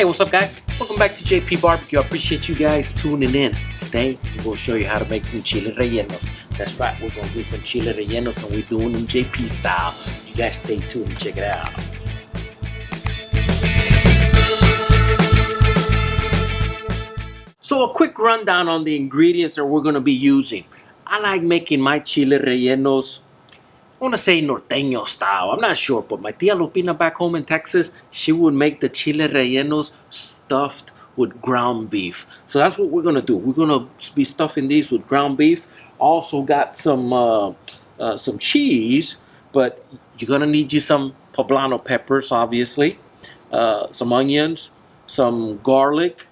Hey, what's up, guys? Welcome back to J.P.BBQ. I appreciate you guys tuning in. Today, we're going to show you how to make some chile rellenos. That's right, we're going to do some chile rellenos, and we're doing them JP style. You guys stay tuned and check it out. So a quick rundown on the ingredients that we're going to be using. I like making my chile rellenos, I want to say norteño style. I'm not sure, but my Tia Lupina back home in Texas, she would make the chile rellenos stuffed with ground beef. So that's what we're going to do. We're going to be stuffing these with ground beef. Also got some cheese, but you're going to need you some poblano peppers, obviously, some onions, some garlic,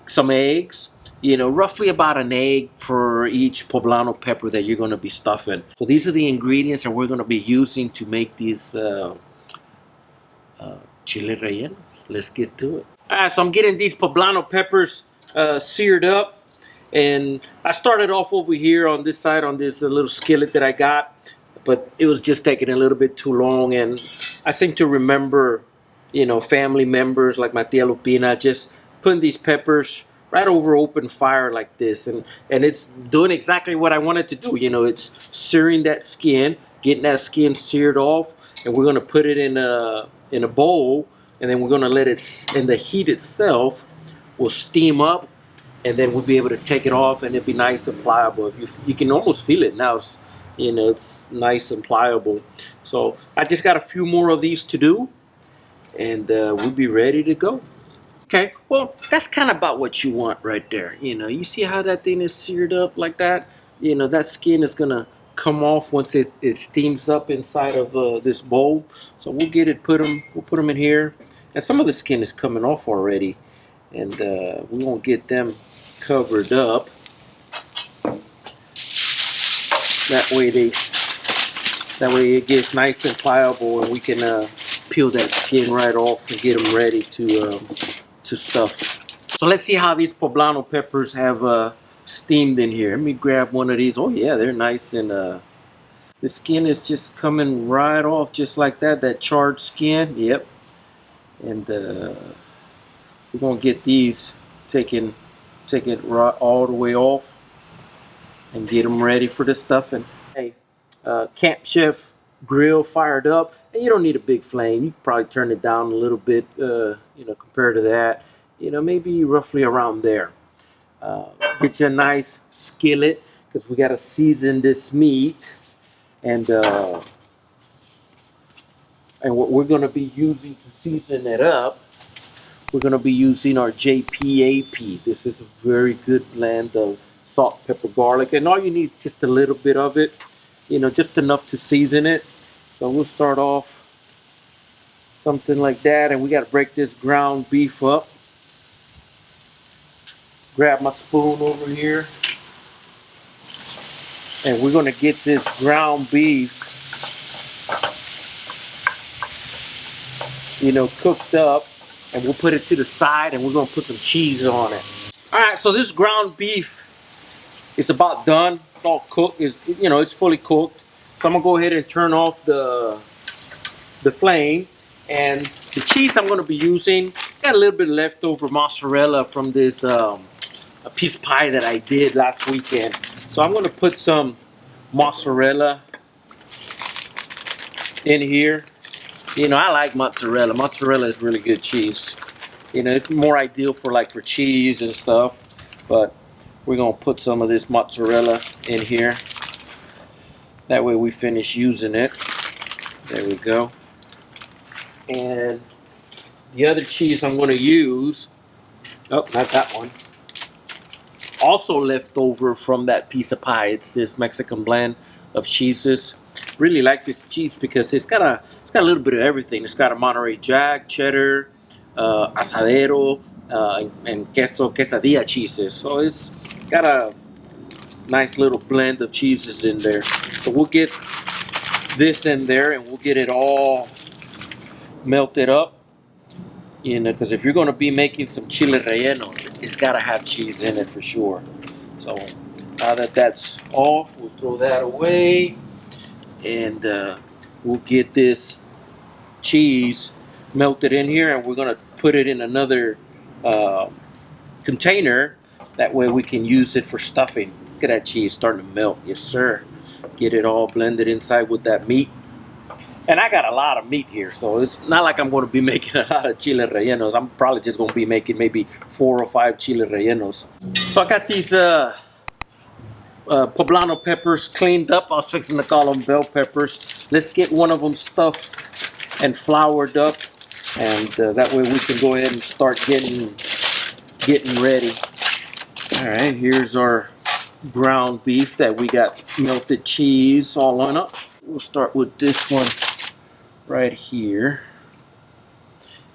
some eggs. You know, roughly about an egg for each poblano pepper that you're going to be stuffing. So these are the ingredients that we're going to be using to make these chile rellenos. Let's get to it. Alright, so I'm getting these poblano peppers seared up. And I started off over here on this side on this little skillet that I got. But it was just taking a little bit too long. And I seem to remember, you know, family members like my Tia Lupina just putting these peppers right over open fire like this, and it's doing exactly what I wanted to do. You know, it's searing that skin, getting that skin seared off, and we're gonna put it in a bowl, and then we're gonna let it, and the heat itself will steam up, and then we'll be able to take it off, and it'll be nice and pliable. You can almost feel it now. You know, it's nice and pliable. So I just got a few more of these to do, and we'll be ready to go. Okay, well, that's kind of about what you want right there. You know, you see how that thing is seared up like that? You know, that skin is going to come off once it steams up inside of this bowl. So we'll get it, we'll put them in here. And some of the skin is coming off already. And we won't get them covered up. That way it gets nice and pliable, and we can peel that skin right off and get them ready to stuff. So let's see how these poblano peppers have steamed in here. Let me grab one of these. Oh yeah, they're nice, and the skin is just coming right off just like that charred skin. Yep. And we're gonna get these take it right all the way off and get them ready for the stuffing. Hey, Camp Chef grill fired up. And you don't need a big flame. You can probably turn it down a little bit, you know, compared to that. You know, maybe roughly around there. Get you a nice skillet, because we got to season this meat. And what we're going to be using to season it up, we're going to be using our J.P.BBQ. This is a very good blend of salt, pepper, garlic. And all you need is just a little bit of it. You know, just enough to season it. So we'll start off something like that, and we got to break this ground beef up. Grab my spoon over here, and we're going to get this ground beef, you know, cooked up, and we'll put it to the side, and we're going to put some cheese on it. All right, so this ground beef is about done. It's all cooked. You know, it's fully cooked. So I'm gonna go ahead and turn off the flame, and the cheese I'm gonna be using, got a little bit of leftover mozzarella from this a piece of pie that I did last weekend. So I'm gonna put some mozzarella in here. You know, I like mozzarella. Mozzarella is really good cheese. You know, it's more ideal for for cheese and stuff, but we're gonna put some of this mozzarella in here. That way we finish using it. There we go. And the other cheese I'm going to use, oh, not that one. Also left over from that piece of pie. It's this Mexican blend of cheeses. Really like this cheese because it's got a little bit of everything. It's got a Monterey Jack, cheddar, asadero, and quesadilla cheeses. So it's got a nice little blend of cheeses in there. So we'll get this in there, and we'll get it all melted up. You know, because if you're going to be making some chile relleno, it's got to have cheese in it for sure. So now that that's off, we'll throw that away, and we'll get this cheese melted in here, and we're going to put it in another container. That way we can use it for stuffing. Look at that cheese starting to melt. Yes, sir. Get it all blended inside with that meat. And I got a lot of meat here, so it's not like I'm going to be making a lot of chile rellenos. I'm probably just going to be making maybe 4 or 5 chile rellenos. So I got these poblano peppers cleaned up. I was fixing to call them bell peppers. Let's get one of them stuffed and floured up, and that way we can go ahead and start getting ready. All right, here's our ground beef that we got melted cheese all on up. We'll start with this one right here,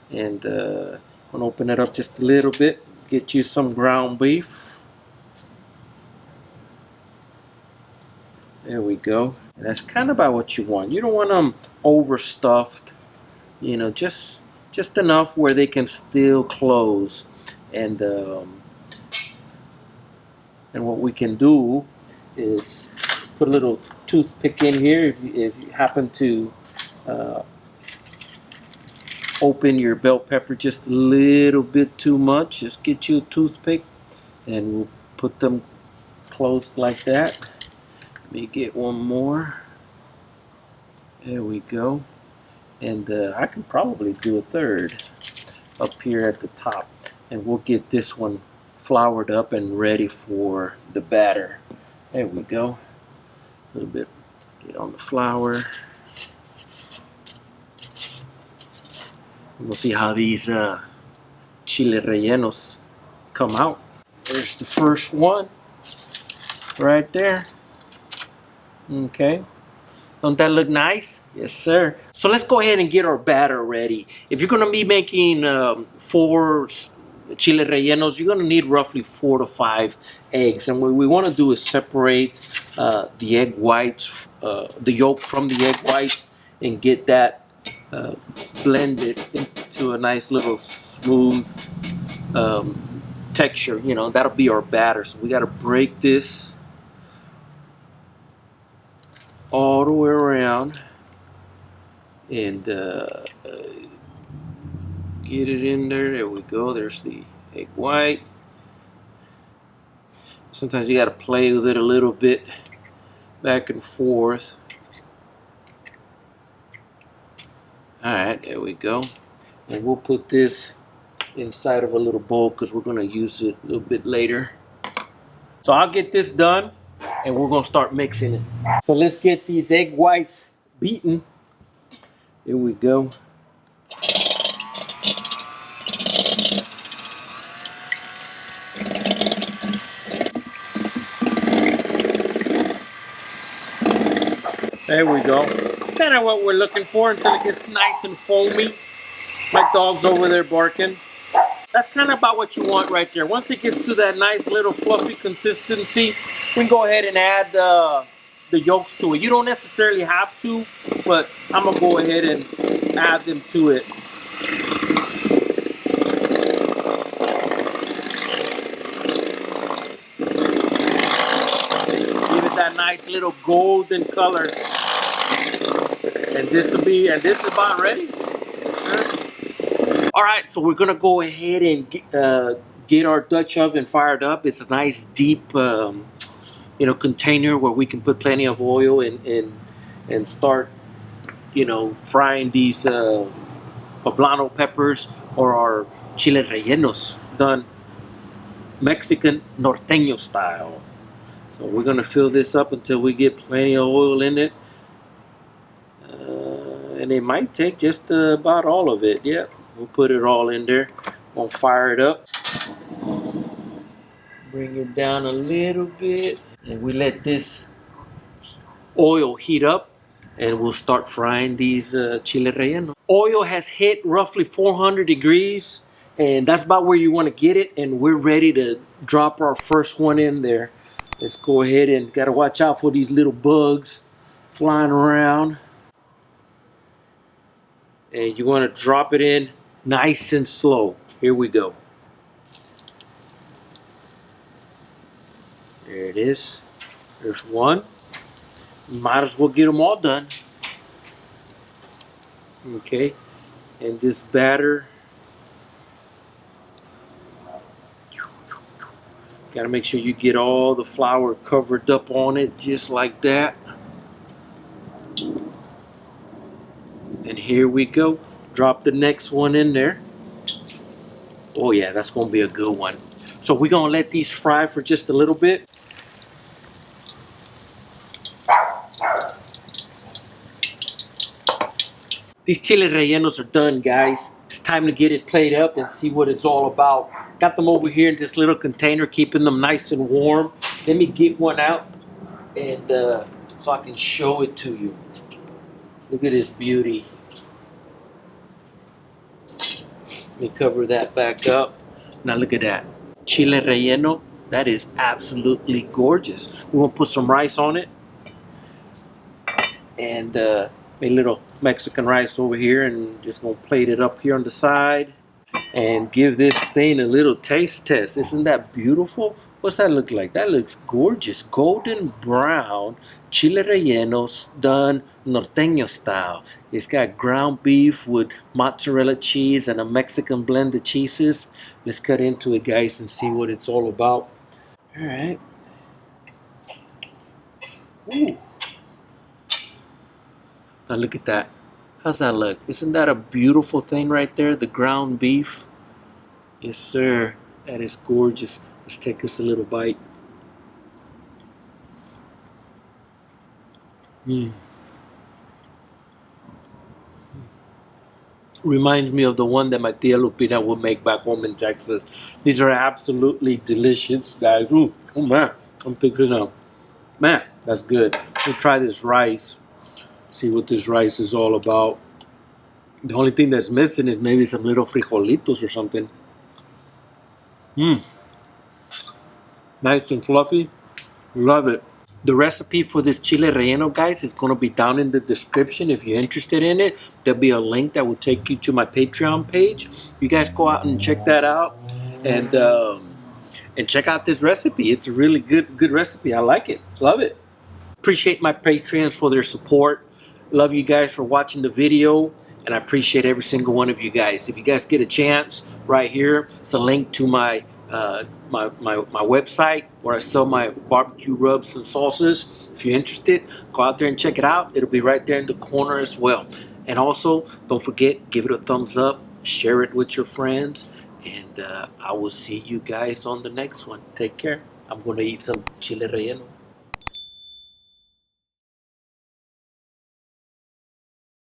and I'm gonna open it up just a little bit. Get you some ground beef. There we go. And that's kind of about what you want. You don't want them overstuffed, you know, just enough where they can still close. And what we can do is put a little toothpick in here if you happen to open your bell pepper just a little bit too much. Just get you a toothpick and we'll put them closed like that. Let me get one more. There we go. And I can probably do a third up here at the top, and we'll get this one floured up and ready for the batter. There we go. A little bit, get on the flour. We'll see how these chile rellenos come out. There's the first one right there. Okay. Don't that look nice? Yes, sir. So let's go ahead and get our batter ready. If you're going to be making 4 chile rellenos, you're going to need roughly 4 to 5 eggs. And what we want to do is separate the egg whites, the yolk from the egg whites, and get that blended into a nice little smooth texture. You know, that'll be our batter. So we got to break this all the way around and get it in there. There we go. There's the egg white. Sometimes you got to play with it a little bit back and forth. Alright, there we go. And we'll put this inside of a little bowl because we're going to use it a little bit later. So I'll get this done and we're going to start mixing it. So let's get these egg whites beaten. Here we go. There we go. Kind of what we're looking for until it gets nice and foamy. My dog's over there barking. That's kind of about what you want right there. Once it gets to that nice little fluffy consistency, we can go ahead and add the yolks to it. You don't necessarily have to, but I'm going to go ahead and add them to it. Give it that nice little golden color. And this is about ready. All right, so we're gonna go ahead and get our Dutch oven fired up. It's a nice deep, container where we can put plenty of oil and start, frying these poblano peppers or our chile rellenos done Mexican norteño style. So we're gonna fill this up until we get plenty of oil in it. And it might take just about all of it. Yeah, we'll put it all in there. We'll fire it up. Bring it down a little bit. And we let this oil heat up. And we'll start frying these chile rellenos. Oil has hit roughly 400 degrees. And that's about where you want to get it. And we're ready to drop our first one in there. Let's go ahead and got to watch out for these little bugs flying around. And you want to drop it in nice and slow. Here we go. There it is. There's one. You might as well get them all done. Okay. And this batter Gotta make sure you get all the flour covered up on it just like that. And here we go. Drop the next one in there. Oh yeah, that's gonna be a good one. So we're gonna let these fry for just a little bit. These chile rellenos are done, guys. It's time to get it plated up and see what it's all about. Got them over here in this little container, keeping them nice and warm. Let me get one out and so I can show it to you. Look at this beauty. Let me cover that back up. Now look at that. Chile relleno. That is absolutely gorgeous. We're gonna put some rice on it. And a little Mexican rice over here, and just gonna plate it up here on the side and give this thing a little taste test. Isn't that beautiful? What's that look like? That looks gorgeous. Golden brown chile rellenos done norteño style. It's got ground beef with mozzarella cheese and a Mexican blend of cheeses. Let's cut into it, guys, and see what it's all about. All right. Ooh. Now look at that. How's that look? Isn't that a beautiful thing right there? The ground beef. Yes, sir. That is gorgeous. Let's take us a little bite. Reminds me of the one that my Tia Lupina would make back home in Texas. These are absolutely delicious, guys. Ooh, oh man, I'm thinking of, man, that's good. We'll try this rice. See what this rice is all about. The only thing that's missing is maybe some little frijolitos or something. Nice and fluffy. Love it. The recipe for this chile relleno, guys, is going to be down in the description. If you're interested in it, there'll be a link that will take you to my Patreon page. You guys go out and check that out, and check out this recipe. It's a really good recipe. I like it. Love it. Appreciate my Patreons for their support. Love you guys for watching the video, and I appreciate every single one of you guys. If you guys get a chance, right here, it's a link to my website where I sell my barbecue rubs and sauces. If you're interested, go out there and check it out. It'll be right there in the corner as well. And also, don't forget, give it a thumbs up, share it with your friends, and I will see you guys on the next one. Take care. I'm going to eat some chile relleno.